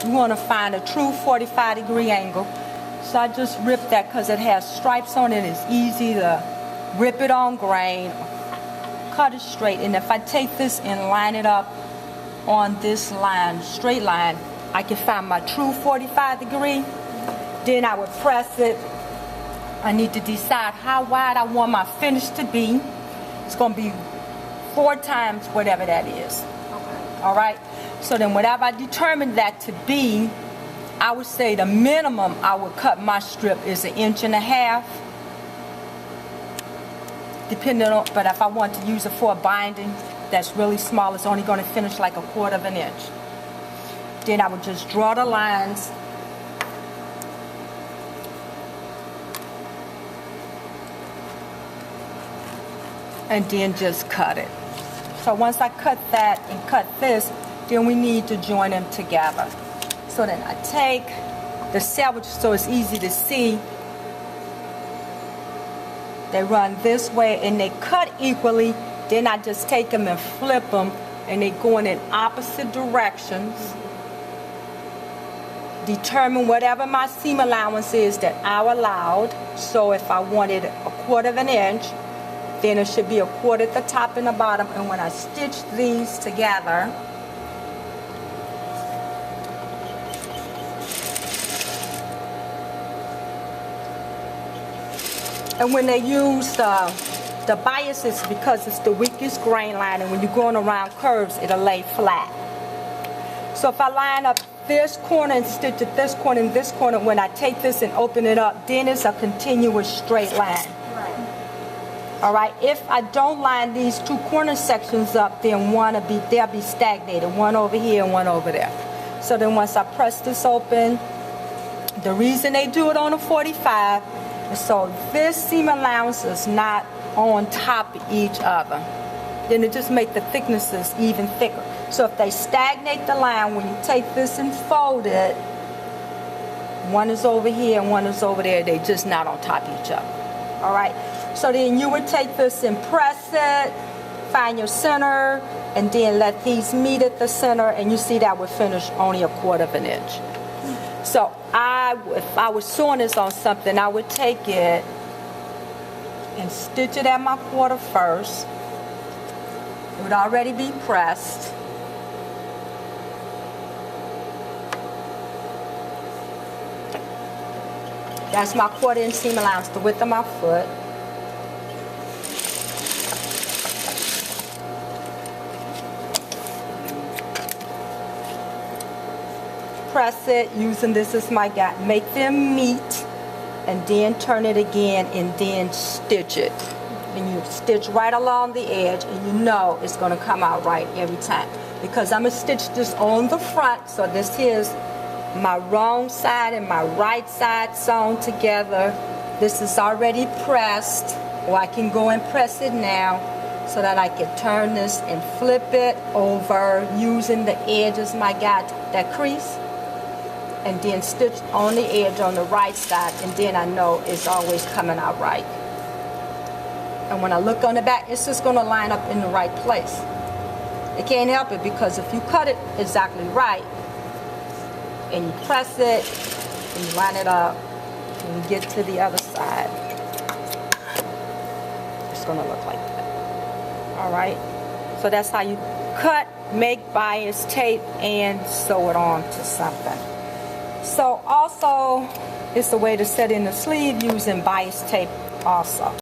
You want to find a true 45-degree angle. So I just ripped that because it has stripes on it. It's easy to rip it on grain, cut it straight. And if I take this and line it up on this line, straight line, I can find my true 45-degree. Then I would press it. I need to decide how wide I want my finish to be. It's going to be 4 times whatever that is. Okay. All right? So then whatever I determine that to be, I would say the minimum I would cut my strip is 1.5 inches. Depending on, but if I want to use it for a binding that's really small, it's only going to finish like 1/4 inch. Then I would just draw the lines. And then just cut it. So once I cut that and cut this, then we need to join them together. So then I take the sandwich so it's easy to see. They run this way and they cut equally. Then I just take them and flip them and they go in opposite directions. Determine whatever my seam allowance is that I allowed. So if I wanted 1/4 inch, then it should be 1/4 at the top and the bottom. And when I stitch these together, and when they use the biases, because it's the weakest grain line, and when you're going around curves, it'll lay flat. So if I line up this corner and stitch at this corner and this corner, when I take this and open it up, then it's a continuous straight line. All right, if I don't line these 2 corner sections up, then they'll be stagnated, one over here and one over there. So then once I press this open, the reason they do it on a 45 is so this seam allowance is not on top of each other. Then it just makes the thicknesses even thicker. So if they stagnate the line, when you take this and fold it, one is over here and one is over there, they're just not on top of each other. All right. So then you would take this and press it, find your center, and then let these meet at the center, and you see that would finish only 1/4 inch. So if I was sewing this on something, I would take it and stitch it at my 1/4 first. It would already be pressed. That's my 1/4 inch seam allowance, the width of my foot. Press it using this as my guide. Make them meet and then turn it again and then stitch it. And you stitch right along the edge and you know it's going to come out right every time. Because I'm going to stitch this on the front, so this is my wrong side and my right side sewn together. This is already pressed, or I can go and press it now so that I can turn this and flip it over using the edge as my guide, that crease. And then stitch on the edge on the right side, and then I know it's always coming out right. And when I look on the back, it's just going to line up in the right place. It can't help it, because if you cut it exactly right and you press it and you line it up and you get to the other side, it's going to look like that. All right, so that's how you cut, make bias tape, and sew it on to something. So also, it's a way to set in the sleeve using bias tape also.